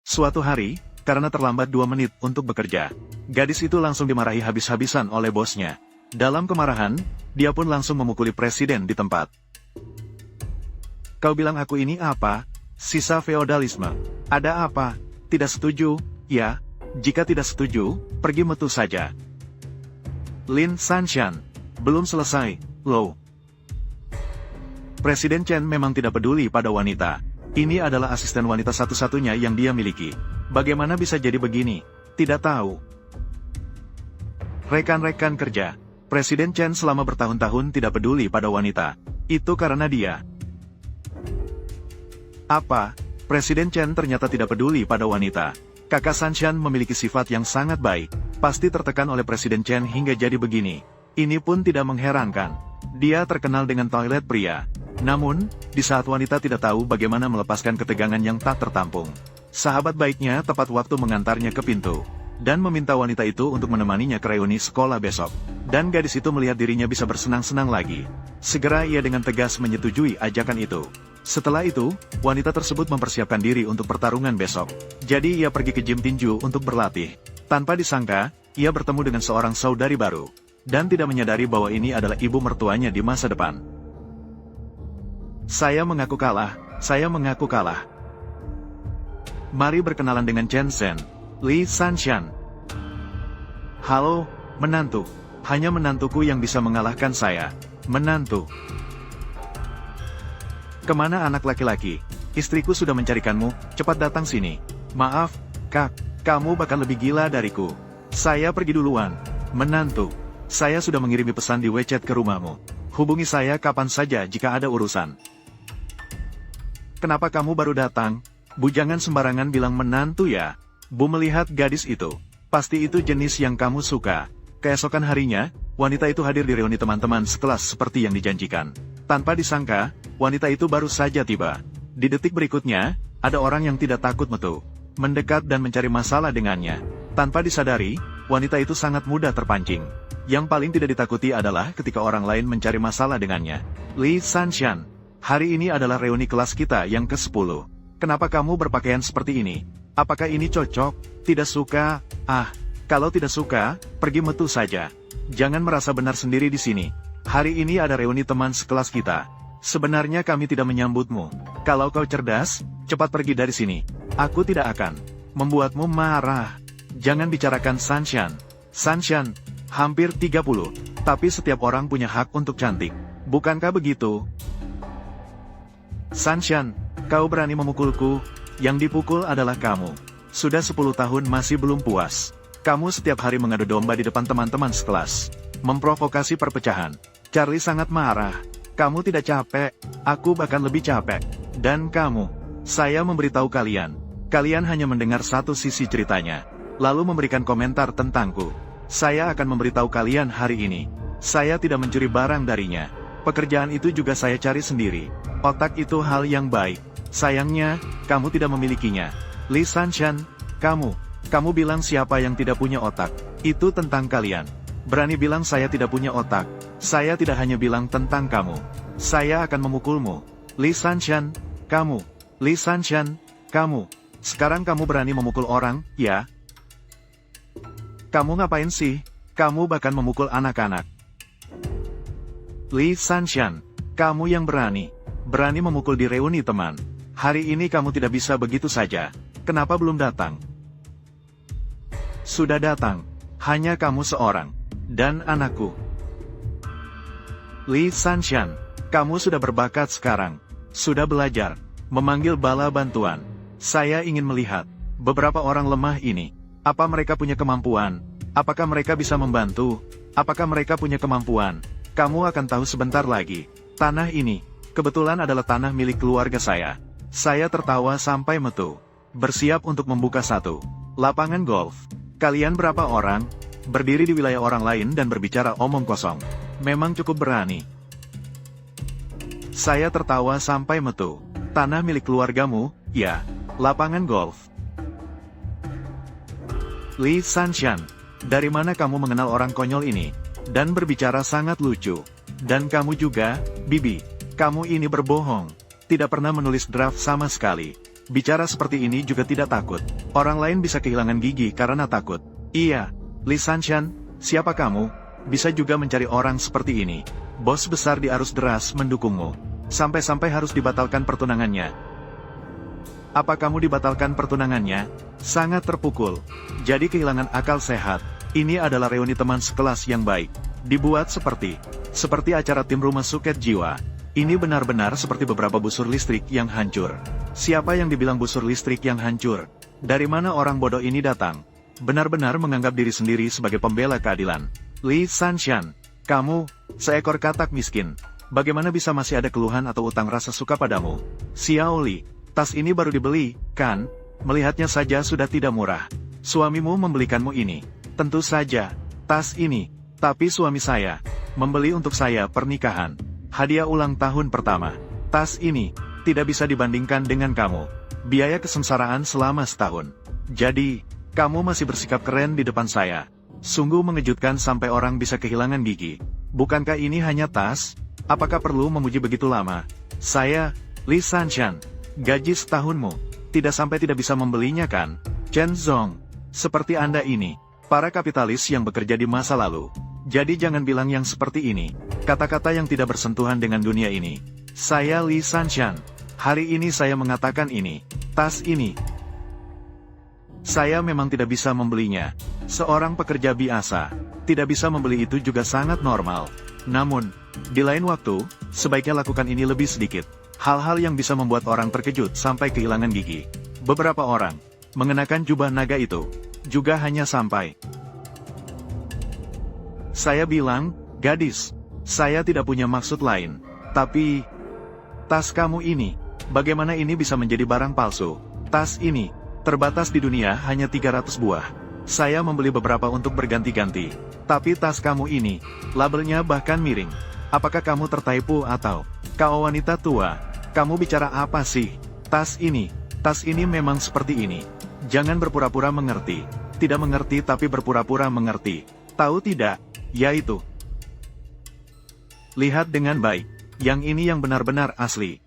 Suatu hari, karena terlambat 2 menit untuk bekerja, gadis itu langsung dimarahi habis-habisan oleh bosnya. Dalam kemarahan, dia pun langsung memukuli presiden di tempat. Kau bilang aku ini apa? Sisa feodalisme. Ada apa? Tidak setuju? Ya, jika tidak setuju, pergi metu saja. Lin Sanshan. Belum selesai, loh. Presiden Chen memang tidak peduli pada wanita. Ini adalah asisten wanita satu-satunya yang dia miliki. Bagaimana bisa jadi begini? Tidak tahu. Rekan-rekan kerja. Presiden Chen selama bertahun-tahun tidak peduli pada wanita. Itu karena dia. Apa? Presiden Chen ternyata tidak peduli pada wanita. Kakak Sanshan memiliki sifat yang sangat baik. Pasti tertekan oleh Presiden Chen hingga jadi begini. Ini pun tidak mengherankan. Dia terkenal dengan toilet pria. Namun, di saat wanita tidak tahu bagaimana melepaskan ketegangan yang tak tertampung, sahabat baiknya tepat waktu mengantarnya ke pintu, dan meminta wanita itu untuk menemaninya ke reuni sekolah besok. Dan gadis itu melihat dirinya bisa bersenang-senang lagi. Segera ia dengan tegas menyetujui ajakan itu. Setelah itu, wanita tersebut mempersiapkan diri untuk pertarungan besok. Jadi ia pergi ke gym tinju untuk berlatih. Tanpa disangka, ia bertemu dengan seorang saudari baru, dan tidak menyadari bahwa ini adalah ibu mertuanya di masa depan. Saya mengaku kalah. Mari berkenalan dengan Chen Zhen, Li Sanshan. Halo, menantu. Hanya menantuku yang bisa mengalahkan saya. Menantu. Kemana anak laki-laki? Istriku sudah mencarikanmu, cepat datang sini. Maaf, Kak, kamu bahkan lebih gila dariku. Saya pergi duluan. Menantu, saya sudah mengirimi pesan di WeChat ke rumahmu. Hubungi saya kapan saja jika ada urusan. Kenapa kamu baru datang? Bu, jangan sembarangan bilang menantu ya. Bu melihat gadis itu. Pasti itu jenis yang kamu suka. Keesokan harinya, wanita itu hadir di reuni teman-teman sekelas seperti yang dijanjikan. Tanpa disangka, wanita itu baru saja tiba. Di detik berikutnya, ada orang yang tidak takut metu, mendekat dan mencari masalah dengannya. Tanpa disadari, wanita itu sangat mudah terpancing. Yang paling tidak ditakuti adalah ketika orang lain mencari masalah dengannya. Li Sanshan, hari ini adalah reuni kelas kita yang ke-10. Kenapa kamu berpakaian seperti ini? Apakah ini cocok? Tidak suka? Kalau tidak suka, pergi metu saja. Jangan merasa benar sendiri di sini. Hari ini ada reuni teman sekelas kita. Sebenarnya kami tidak menyambutmu. Kalau kau cerdas, cepat pergi dari sini. Aku tidak akan membuatmu marah. Jangan bicarakan Sanshan. Sanshan, hampir 30. Tapi setiap orang punya hak untuk cantik. Bukankah begitu? Sanshan, kau berani memukulku? Yang dipukul adalah kamu. Sudah 10 tahun masih belum puas. Kamu setiap hari mengadu domba di depan teman-teman sekelas. Memprovokasi perpecahan. Charlie sangat marah. Kamu tidak capek, aku bahkan lebih capek. Dan kamu, saya memberitahu kalian. Kalian hanya mendengar satu sisi ceritanya, lalu memberikan komentar tentangku. Saya akan memberitahu kalian hari ini. Saya tidak mencuri barang darinya. Pekerjaan itu juga saya cari sendiri. Otak itu hal yang baik. Sayangnya, kamu tidak memilikinya. Li Sanshan, kamu bilang siapa yang tidak punya otak? Itu tentang kalian. Berani bilang saya tidak punya otak. Saya tidak hanya bilang tentang kamu. Saya akan memukulmu. Li Sanshan, kamu. Li Sanshan, kamu. Sekarang kamu berani memukul orang, ya? Kamu ngapain sih? Kamu bahkan memukul anak-anak. Li Sanshan, kamu yang berani. Berani memukul di reuni teman. Hari ini kamu tidak bisa begitu saja. Kenapa belum datang? Sudah datang. Hanya kamu seorang. Dan anakku. Li Sanshan, kamu sudah berbakat sekarang. Sudah belajar memanggil bala bantuan. Saya ingin melihat beberapa orang lemah ini. Apa mereka punya kemampuan? Apakah mereka bisa membantu? Apakah mereka punya kemampuan? Kamu akan tahu sebentar lagi. Tanah ini kebetulan adalah tanah milik keluarga saya. Saya tertawa sampai metu. Bersiap untuk membuka satu lapangan golf. Kalian berapa orang? Berdiri di wilayah orang lain dan berbicara omong kosong. Memang cukup berani. Saya tertawa sampai metu. Tanah milik keluargamu, ya. Lapangan golf. Li Sanshan, dari mana kamu mengenal orang konyol ini? Dan berbicara sangat lucu. Dan kamu juga, Bibi. Kamu ini berbohong. Tidak pernah menulis draft sama sekali. Bicara seperti ini juga tidak takut. Orang lain bisa kehilangan gigi karena takut. Iya, Li Sanshan, siapa kamu? Bisa juga mencari orang seperti ini. Bos besar di arus deras mendukungmu. Sampai-sampai harus dibatalkan pertunangannya. Apa kamu dibatalkan pertunangannya? Sangat terpukul. Jadi kehilangan akal sehat. Ini adalah reuni teman sekelas yang baik. Dibuat seperti acara tim rumah suket jiwa. Ini benar-benar seperti beberapa busur listrik yang hancur. Siapa yang dibilang busur listrik yang hancur? Dari mana orang bodoh ini datang? Benar-benar menganggap diri sendiri sebagai pembela keadilan. Li Sanshan, kamu, seekor katak miskin. Bagaimana bisa masih ada keluhan atau utang rasa suka padamu? Xiao Li, tas ini baru dibeli, kan? Melihatnya saja sudah tidak murah. Suamimu membelikanmu ini. Tentu saja, tas ini. Tapi suami saya membeli untuk saya pernikahan. Hadiah ulang tahun pertama. Tas ini tidak bisa dibandingkan dengan kamu. Biaya kesengsaraan selama setahun. Jadi, kamu masih bersikap keren di depan saya. Sungguh mengejutkan sampai orang bisa kehilangan gigi. Bukankah ini hanya tas? Apakah perlu memuji begitu lama? Saya, Li Sanshan, gaji setahunmu. Tidak sampai tidak bisa membelinya kan? Chen Zong, seperti Anda ini, para kapitalis yang bekerja di masa lalu. Jadi jangan bilang yang seperti ini. Kata-kata yang tidak bersentuhan dengan dunia ini. Saya Li Sanshan. Hari ini saya mengatakan ini. Tas ini. Saya memang tidak bisa membelinya. Seorang pekerja biasa. Tidak bisa membeli itu juga sangat normal. Namun, di lain waktu, sebaiknya lakukan ini lebih sedikit. Hal-hal yang bisa membuat orang terkejut sampai kehilangan gigi. Beberapa orang mengenakan jubah naga itu juga hanya sampai. Saya bilang, gadis, saya tidak punya maksud lain. Tapi, tas kamu ini, bagaimana ini bisa menjadi barang palsu? Tas ini, terbatas di dunia hanya 300 buah. Saya membeli beberapa untuk berganti-ganti. Tapi tas kamu ini, labelnya bahkan miring. Apakah kamu tertipu atau, kau wanita tua, kamu bicara apa sih? Tas ini memang seperti ini. Jangan berpura-pura mengerti. Tidak mengerti tapi berpura-pura mengerti. Tahu tidak? Yaitu, lihat dengan baik, yang ini yang benar-benar asli.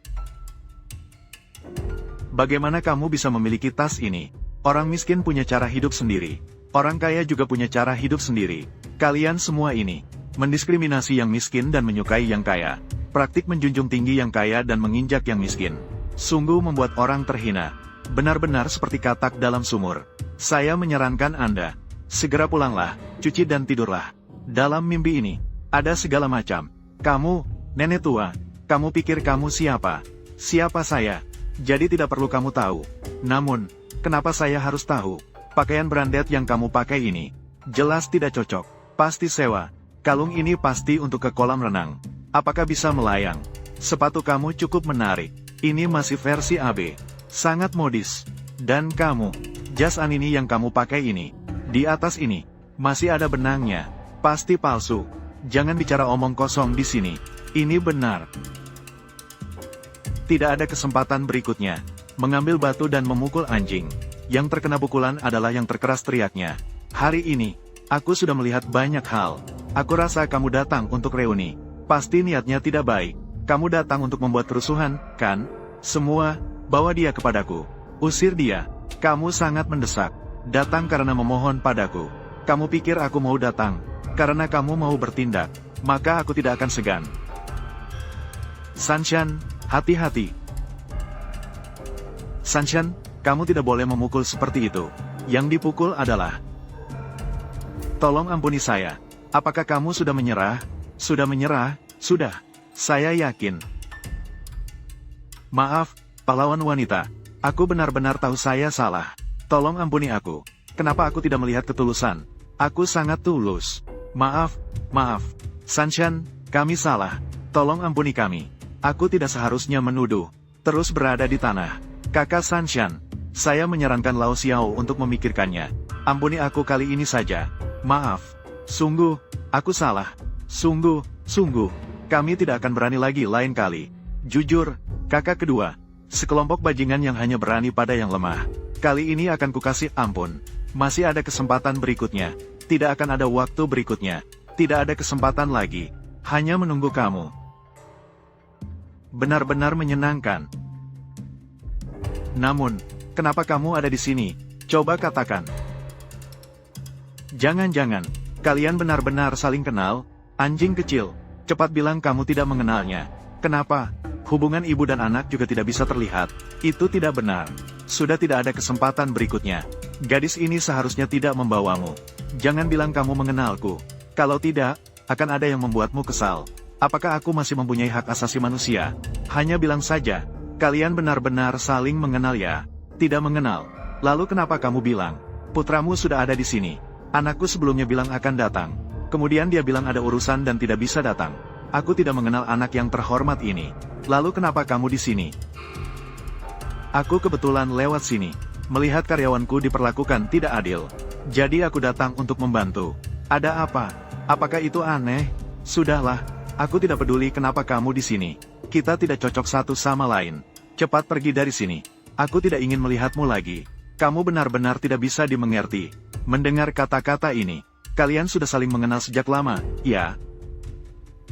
Bagaimana kamu bisa memiliki tas ini? Orang miskin punya cara hidup sendiri. Orang kaya juga punya cara hidup sendiri. Kalian semua ini, mendiskriminasi yang miskin dan menyukai yang kaya. Praktik menjunjung tinggi yang kaya dan menginjak yang miskin. Sungguh membuat orang terhina. Benar-benar seperti katak dalam sumur. Saya menyarankan Anda, segera pulanglah, cuci dan tidurlah. Dalam mimpi ini, ada segala macam. Kamu, nenek tua, kamu pikir kamu siapa? Siapa saya? Jadi tidak perlu kamu tahu. Namun, kenapa saya harus tahu? Pakaian branded yang kamu pakai ini, jelas tidak cocok. Pasti sewa. Kalung ini pasti untuk ke kolam renang. Apakah bisa melayang? Sepatu kamu cukup menarik. Ini masih versi AB. Sangat modis. Dan kamu, jas ini yang kamu pakai ini, di atas ini, masih ada benangnya. Pasti palsu. Jangan bicara omong kosong di sini. Ini benar. Tidak ada kesempatan berikutnya. Mengambil batu dan memukul anjing. Yang terkena pukulan adalah yang terkeras teriaknya. Hari ini, aku sudah melihat banyak hal. Aku rasa kamu datang untuk reuni. Pasti niatnya tidak baik. Kamu datang untuk membuat kerusuhan, kan? Semua, bawa dia kepadaku. Usir dia. Kamu sangat mendesak. Datang karena memohon padaku. Kamu pikir aku mau datang karena kamu mau bertindak, maka aku tidak akan segan. Sanshan, hati-hati. Sanshan, kamu tidak boleh memukul seperti itu. Yang dipukul adalah... Tolong ampuni saya. Apakah kamu sudah menyerah? Sudah menyerah? Sudah. Saya yakin. Maaf, pahlawan wanita. Aku benar-benar tahu saya salah. Tolong ampuni aku. Kenapa aku tidak melihat ketulusan? Aku sangat tulus. Maaf. Sanshan, kami salah. Tolong ampuni kami. Aku tidak seharusnya menuduh. Terus berada di tanah. Kakak Sanshan, saya menyarankan Lao Xiao untuk memikirkannya. Ampuni aku kali ini saja. Maaf. Sungguh, aku salah. Sungguh, kami tidak akan berani lagi lain kali. Jujur, kakak kedua, sekelompok bajingan yang hanya berani pada yang lemah. Kali ini akan kukasih ampun. Masih ada kesempatan berikutnya. Tidak akan ada waktu berikutnya. Tidak ada kesempatan lagi. Hanya menunggu kamu. Benar-benar menyenangkan. Namun, kenapa kamu ada di sini? Coba katakan. Jangan-jangan, kalian benar-benar saling kenal? Anjing kecil, cepat bilang kamu tidak mengenalnya. Kenapa? Hubungan ibu dan anak juga tidak bisa terlihat. Itu tidak benar. Sudah tidak ada kesempatan berikutnya. Gadis ini seharusnya tidak membawamu. Jangan bilang kamu mengenalku. Kalau tidak, akan ada yang membuatmu kesal. Apakah aku masih mempunyai hak asasi manusia? Hanya bilang saja, kalian benar-benar saling mengenal ya? Tidak mengenal. Lalu kenapa kamu bilang, putramu sudah ada di sini? Anakku sebelumnya bilang akan datang. Kemudian dia bilang ada urusan dan tidak bisa datang. Aku tidak mengenal anak yang terhormat ini. Lalu kenapa kamu di sini? Aku kebetulan lewat sini. Melihat karyawanku diperlakukan tidak adil. Jadi aku datang untuk membantu. Ada apa? Apakah itu aneh? Sudahlah, aku tidak peduli kenapa kamu di sini. Kita tidak cocok satu sama lain. Cepat pergi dari sini. Aku tidak ingin melihatmu lagi. Kamu benar-benar tidak bisa dimengerti. Mendengar kata-kata ini, kalian sudah saling mengenal sejak lama, ya?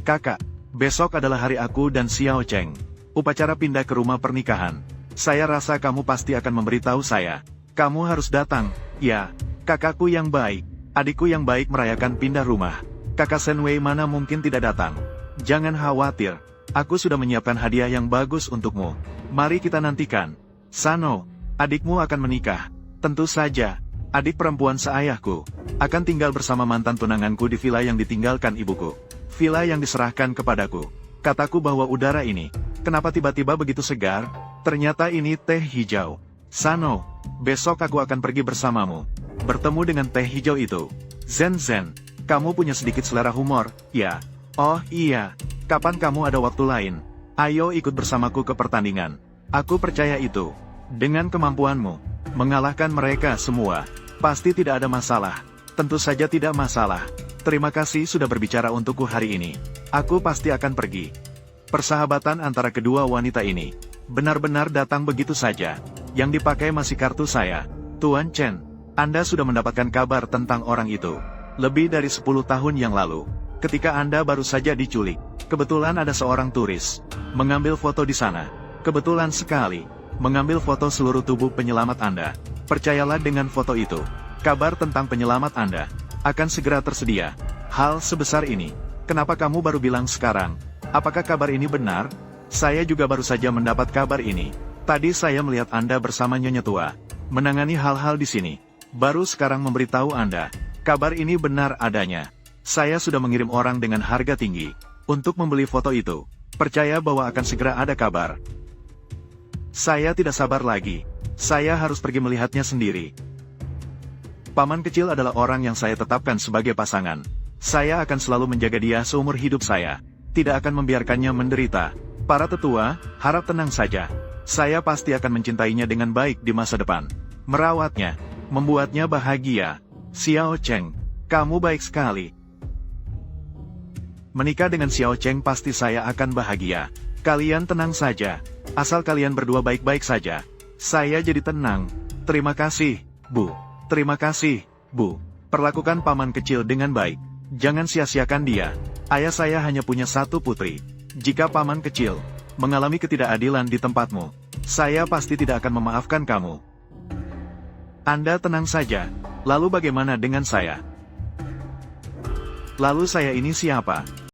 Kakak, besok adalah hari aku dan Xiao Cheng. Upacara pindah ke rumah pernikahan. Saya rasa kamu pasti akan memberitahu saya. Kamu harus datang, ya. Kakakku yang baik, adikku yang baik merayakan pindah rumah. Kakak Senwei mana mungkin tidak datang. Jangan khawatir, aku sudah menyiapkan hadiah yang bagus untukmu. Mari kita nantikan. Sano, adikmu akan menikah. Tentu saja, adik perempuan seayahku, akan tinggal bersama mantan tunanganku di villa yang ditinggalkan ibuku. Villa yang diserahkan kepadaku. Kataku bahwa udara ini, kenapa tiba-tiba begitu segar? Ternyata ini teh hijau. Sano, besok aku akan pergi bersamamu. Bertemu dengan teh hijau itu. Zen, kamu punya sedikit selera humor, ya? Oh iya, kapan kamu ada waktu lain? Ayo ikut bersamaku ke pertandingan. Aku percaya itu. Dengan kemampuanmu, mengalahkan mereka semua, pasti tidak ada masalah. Tentu saja tidak masalah. Terima kasih sudah berbicara untukku hari ini. Aku pasti akan pergi. Persahabatan antara kedua wanita ini benar-benar datang begitu saja. Yang dipakai masih kartu saya. Tuan Chen, Anda sudah mendapatkan kabar tentang orang itu. Lebih dari 10 tahun yang lalu, ketika Anda baru saja diculik, kebetulan ada seorang turis mengambil foto di sana. Kebetulan sekali, mengambil foto seluruh tubuh penyelamat Anda. Percayalah dengan foto itu, kabar tentang penyelamat Anda akan segera tersedia. Hal sebesar ini, kenapa kamu baru bilang sekarang? Apakah kabar ini benar? Saya juga baru saja mendapat kabar ini. Tadi saya melihat Anda bersama Nyonya Tua, menangani hal-hal di sini. Baru sekarang memberitahu Anda, kabar ini benar adanya. Saya sudah mengirim orang dengan harga tinggi, untuk membeli foto itu. Percaya bahwa akan segera ada kabar. Saya tidak sabar lagi. Saya harus pergi melihatnya sendiri. Paman kecil adalah orang yang saya tetapkan sebagai pasangan. Saya akan selalu menjaga dia seumur hidup saya. Tidak akan membiarkannya menderita. Para tetua, harap tenang saja. Saya pasti akan mencintainya dengan baik di masa depan. Merawatnya, membuatnya bahagia. Xiao Cheng, kamu baik sekali. Menikah dengan Xiao Cheng pasti saya akan bahagia. Kalian tenang saja. Asal kalian berdua baik-baik saja. Saya jadi tenang. Terima kasih, Bu. Terima kasih, Bu. Perlakukan paman kecil dengan baik. Jangan sia-siakan dia. Ayah saya hanya punya satu putri. Jika paman kecil mengalami ketidakadilan di tempatmu, saya pasti tidak akan memaafkan kamu. Anda tenang saja. Lalu bagaimana dengan saya? Lalu saya ini siapa?